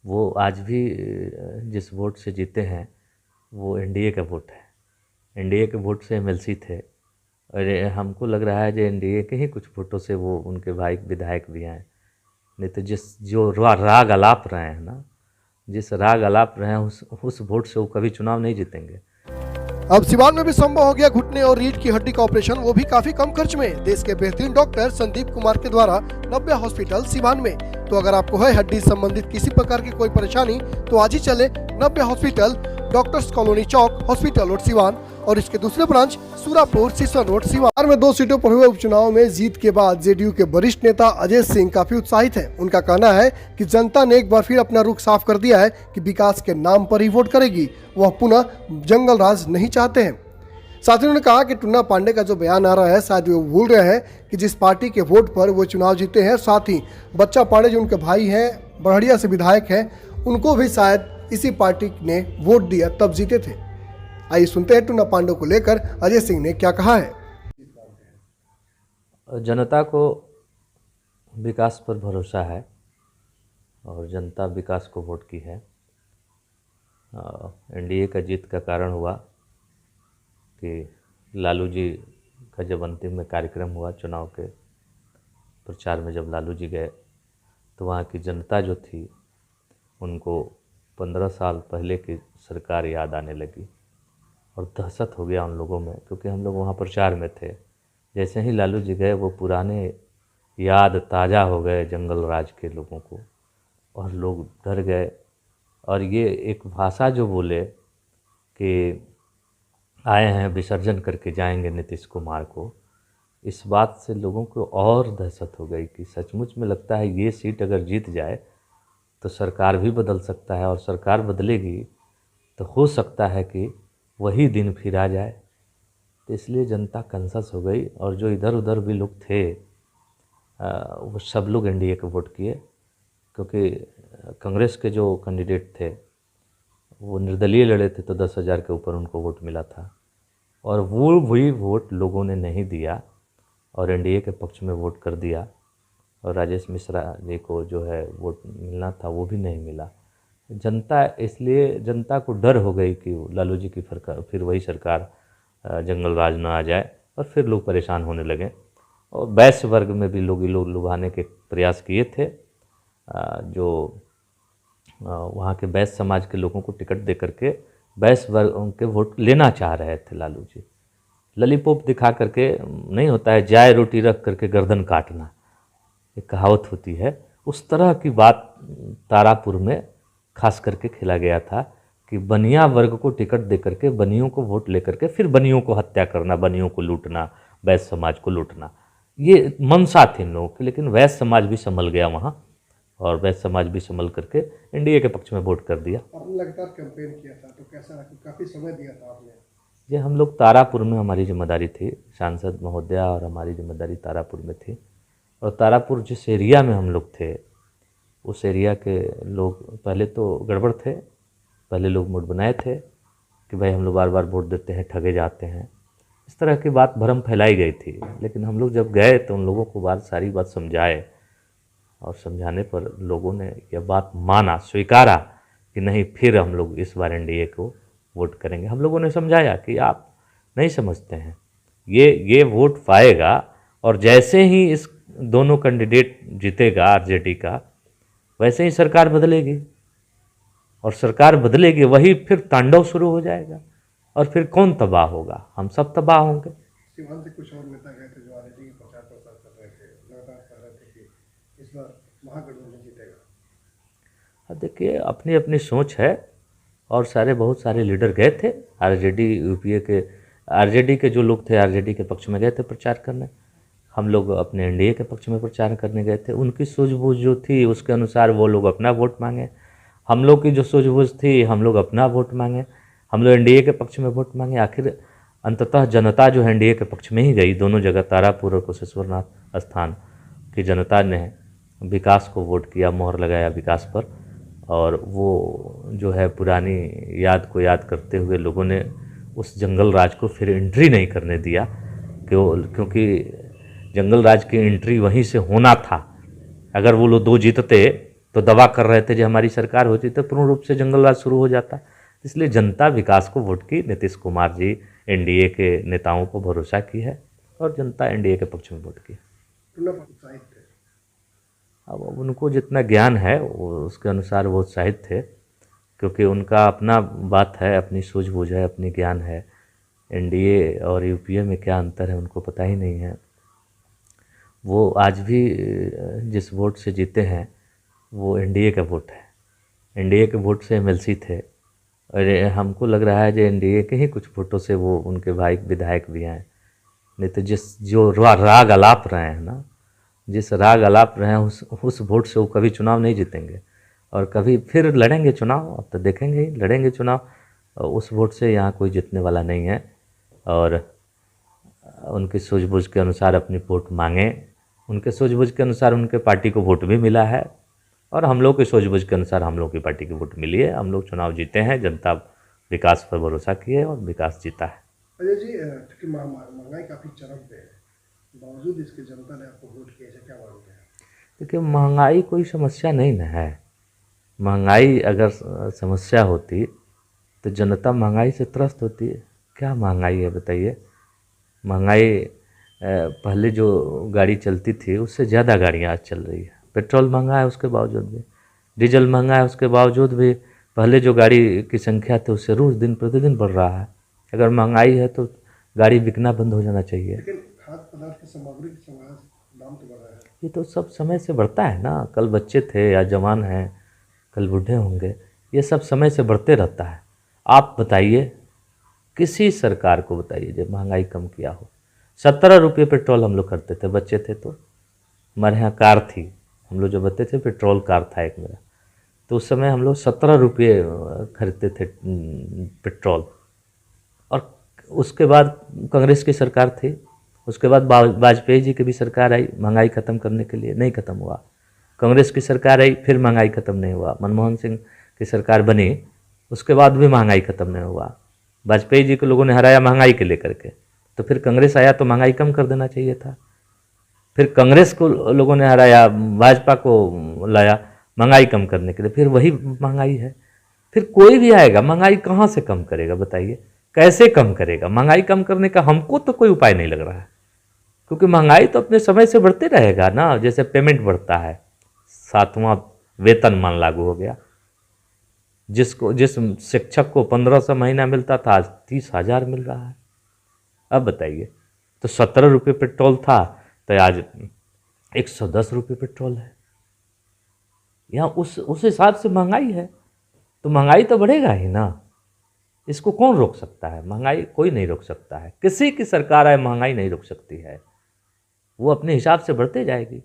वो आज भी जिस वोट से जीते हैं वो एनडीए का वोट है। एनडीए के वोट से एमएलसी थे और हमको लग रहा है जो एनडीए के ही कुछ वोटों से वो उनके भाई विधायक भी आए। नहीं तो जिस जो राग अलाप रहे हैं ना, जिस राग अलाप रहे हैं उस वोट से वो कभी चुनाव नहीं जीतेंगे। अब सिवान में भी संभव हो गया घुटने और रीढ़ की हड्डी का ऑपरेशन, वो भी काफी कम खर्च में। देश के बेहतरीन डॉक्टर संदीप कुमार के द्वारा नव्या हॉस्पिटल सिवान में। तो अगर आपको है हड्डी संबंधित किसी प्रकार की कोई परेशानी तो आज ही चले नव्या हॉस्पिटल, डॉक्टर्स कॉलोनी चौक, हॉस्पिटल रोड सिवान, और इसके दूसरे ब्रांच सूरापुर सिसवन रोड सिवान में। 2 सीटों पर हुए उपचुनाव में जीत के बाद जेडीयू के वरिष्ठ नेता अजय सिंह काफी उत्साहित हैं। उनका कहना है कि जनता ने एक बार फिर अपना रुख साफ कर दिया है कि विकास के नाम पर ही वोट करेगी, वह पुनः जंगल राज नहीं चाहते हैं। साथ ही उन्होंने कहा कि टुन्ना पांडे का जो बयान आ रहा है, शायद वो भूल रहे हैं कि जिस पार्टी के वोट पर वो चुनाव जीते हैं, साथ ही बच्चा पांडे जो उनके भाई हैं, बड़हड़िया से विधायक हैं, उनको भी शायद इसी पार्टी ने वोट दिया तब जीते थे। आइए सुनते हैं टुन्ना पांडे को लेकर अजय सिंह ने क्या कहा है। जनता को विकास पर भरोसा है और जनता विकास को वोट की है। एनडीए का जीत का कारण हुआ कि लालू जी का जब अंतिम में कार्यक्रम हुआ चुनाव के प्रचार में, जब लालू जी गए तो वहाँ की जनता जो थी उनको 15 साल पहले की सरकार याद आने लगी और दहशत हो गया उन लोगों में, क्योंकि हम लोग वहाँ प्रचार में थे। जैसे ही लालू जी गए वो पुराने याद ताज़ा हो गए जंगल राज के लोगों को और लोग डर गए। और ये एक भाषा जो बोले कि आए हैं विसर्जन करके जाएंगे नीतीश कुमार को, इस बात से लोगों को और दहशत हो गई कि सचमुच में लगता है ये सीट अगर जीत जाए तो सरकार भी बदल सकता है, और सरकार बदलेगी तो हो सकता है कि वही दिन फिर आ जाए। तो इसलिए जनता कंसस हो गई और जो इधर उधर भी लोग थे वो सब लोग एनडीए को वोट किए, क्योंकि कांग्रेस के जो कैंडिडेट थे वो निर्दलीय लड़े थे तो 10,000 के ऊपर उनको वोट मिला था, और वो वही वोट लोगों ने नहीं दिया और एनडीए के पक्ष में वोट कर दिया। और राजेश मिश्रा जी को जो है वोट मिलना था वो भी नहीं मिला। जनता, इसलिए जनता को डर हो गई कि लालू जी की फिर वही सरकार जंगल राज न आ जाए, और फिर लोग परेशान होने लगे। और वैश्य वर्ग में भी लोग लुभाने के प्रयास किए थे। जो वहाँ के वैश्य समाज के लोगों को टिकट दे करके वैश्य वर्ग के वोट लेना चाह रहे थे लालू जी। ललीपॉप दिखा करके नहीं होता है, जाए रोटी रख करके गर्दन काटना, एक कहावत होती है, उस तरह की बात तारापुर में खास करके खेला गया था कि बनिया वर्ग को टिकट दे करके बनियों को वोट लेकर के फिर बनियों को हत्या करना, बनियों को लूटना, वैश्य समाज को लूटना, ये मनसा थी इन लोगों की। लेकिन वैश्य समाज भी संभल गया वहाँ, और वैश्य समाज भी संभल करके एनडीए के पक्ष में वोट कर दिया। आपने लगातार कैंपेन किया था तो कैसा रहा, काफ़ी समय दिया था आपने? ये हम लोग तारापुर में, हमारी जिम्मेदारी थी, सांसद महोदया और हमारी जिम्मेदारी तारापुर में थी। और तारापुर जिस एरिया में हम लोग थे उस एरिया के लोग पहले तो गड़बड़ थे, पहले लोग मूड बनाए थे कि भाई हम लोग बार बार वोट देते हैं, ठगे जाते हैं, इस तरह की बात भरम फैलाई गई थी। लेकिन हम लोग जब गए तो उन लोगों को सारी बात समझाए, और समझाने पर लोगों ने यह बात माना, स्वीकारा कि नहीं फिर हम लोग इस बार एनडीए को वोट करेंगे। हम लोगों ने समझाया कि आप नहीं समझते हैं, ये वोट पाएगा, और जैसे ही इस दोनों कैंडिडेट जीतेगा आरजेडी का, वैसे ही सरकार बदलेगी, और सरकार बदलेगी वही फिर तांडव शुरू हो जाएगा, और फिर कौन तबाह होगा? हम सब तबाह होंगे। सिवान से कुछ और नेता गए थे जो आरजेडी के प्रचार प्रसार कर रहे थे, लगातार कह रहे थे कि इस बार महागठबंधन जीतेगा। अब देखिए अपनी अपनी सोच है, और बहुत सारे लीडर गए थे आरजेडी यूपीए के, आरजेडी के जो लोग थे आरजेडी के पक्ष में गए थे प्रचार करने। हम लोग अपने एनडीए के पक्ष में प्रचार करने गए थे। उनकी सूझबूझ जो थी उसके अनुसार वो लोग अपना वोट मांगे, हम लोग की जो सूझबूझ थी हम लोग अपना वोट मांगे, हम लोग एनडीए के पक्ष में वोट मांगे। आखिर अंततः जनता जो है एनडीए के पक्ष में ही गई। दोनों जगह तारापुर और कुशेश्वरनाथ स्थान की जनता ने विकास को वोट किया, मोहर लगाया विकास पर, और वो जो है पुरानी याद को याद करते हुए लोगों ने उस जंगल राज को फिर एंट्री नहीं करने दिया, क्योंकि जंगल राज की एंट्री वहीं से होना था। अगर वो लोग 2 जीतते तो दवा कर रहे थे, जब हमारी सरकार होती तो पूर्ण रूप से जंगलराज शुरू हो जाता। इसलिए जनता विकास को वोट की, नीतीश कुमार जी एनडीए के नेताओं को भरोसा की है और जनता एनडीए के पक्ष में वोट की। अब उनको जितना ज्ञान है उसके अनुसार वो उत्साहित थे, क्योंकि उनका अपना बात है, अपनी सूझबूझ है, अपनी ज्ञान है। एनडीए और यूपीए में क्या अंतर है उनको पता ही नहीं है। वो आज भी जिस वोट से जीते हैं वो एनडीए का वोट है। एनडीए के वोट से एमएलसी थे और हमको लग रहा है जो एनडीए के ही कुछ वोटों से वो उनके भाई विधायक भी हैं। नहीं तो जो राग अलाप रहे हैं ना, जिस राग अलाप रहे हैं उस वोट से वो कभी चुनाव नहीं जीतेंगे और कभी फिर लड़ेंगे चुनाव। अब तो देखेंगे ही, लड़ेंगे चुनाव। उस वोट से यहाँ कोई जीतने वाला नहीं है और उनकी सूझबूझ के अनुसार अपनी वोट मांगे। उनके सूझबूझ के अनुसार उनके पार्टी को वोट भी मिला है और हम लोग की सूझबूझ के अनुसार हम लोग की पार्टी की वोट मिली है। हम लोग चुनाव जीते हैं, जनता विकास पर भरोसा की है और विकास जीता है। अजय जी, चूंकि महंगाई काफी चरम पे है, बावजूद इसके जनता ने आपको वोट किया, ऐसा क्या मानते हैं? देखिए, महंगाई कोई समस्या नहीं न है। महंगाई अगर समस्या होती तो जनता महंगाई से त्रस्त होती है। क्या महंगाई है बताइए? महंगाई पहले जो गाड़ी चलती थी उससे ज़्यादा गाड़ियाँ आज चल रही है। पेट्रोल महंगा है उसके बावजूद भी, डीजल महंगा है उसके बावजूद भी पहले जो गाड़ी की संख्या थी उससे रोज़ दिन प्रतिदिन बढ़ रहा है। अगर महंगाई है तो गाड़ी बिकना बंद हो जाना चाहिए। लेकिन खाद्य पदार्थ की सामग्री की दाम तो बढ़ रहा है। ये तो सब समय से बढ़ता है ना। कल बच्चे थे या जवान हैं, कल बूढ़े होंगे, ये सब समय से बढ़ते रहता है। आप बताइए, किसी सरकार को बताइए जब महंगाई कम किया हो। 17 रुपये पेट्रोल हम लोग करते थे, बच्चे थे तो हमारे यहाँ कार थी, हम लोग जब बच्चे थे पेट्रोल कार था एक मेरा, तो उस समय हम लोग 17 रुपये खरीदते थे पेट्रोल। और उसके बाद कांग्रेस की सरकार थी, उसके बाद वाजपेयी जी की भी सरकार आई महंगाई ख़त्म करने के लिए, नहीं ख़त्म हुआ। कांग्रेस की सरकार आई, फिर महंगाई ख़त्म नहीं हुआ। मनमोहन सिंह की सरकार बनी, उसके बाद भी महंगाई ख़त्म नहीं हुआ। वाजपेयी जी को लोगों ने हराया महंगाई के लेकर के, तो फिर कांग्रेस आया तो महंगाई कम कर देना चाहिए था। फिर कांग्रेस को लोगों ने हराया, भाजपा को लाया महंगाई कम करने के लिए, फिर वही महंगाई है। फिर कोई भी आएगा महंगाई कहाँ से कम करेगा बताइए? कैसे कम करेगा? महंगाई कम करने का हमको तो कोई उपाय नहीं लग रहा है, क्योंकि महंगाई तो अपने समय से बढ़ते रहेगा ना। जैसे पेमेंट बढ़ता है, 7वां वेतनमान लागू हो गया, जिस शिक्षक को 1500 महीना मिलता था आज 30,000 मिल रहा है। अब बताइए, तो 17 रुपये पेट्रोल था तो आज 110 रुपये पेट्रोल है। यहाँ उस हिसाब से महंगाई है, तो महंगाई तो बढ़ेगा ही ना। इसको कौन रोक सकता है? महंगाई कोई नहीं रोक सकता है। किसी की सरकार आए महंगाई नहीं रोक सकती है, वो अपने हिसाब से बढ़ते जाएगी।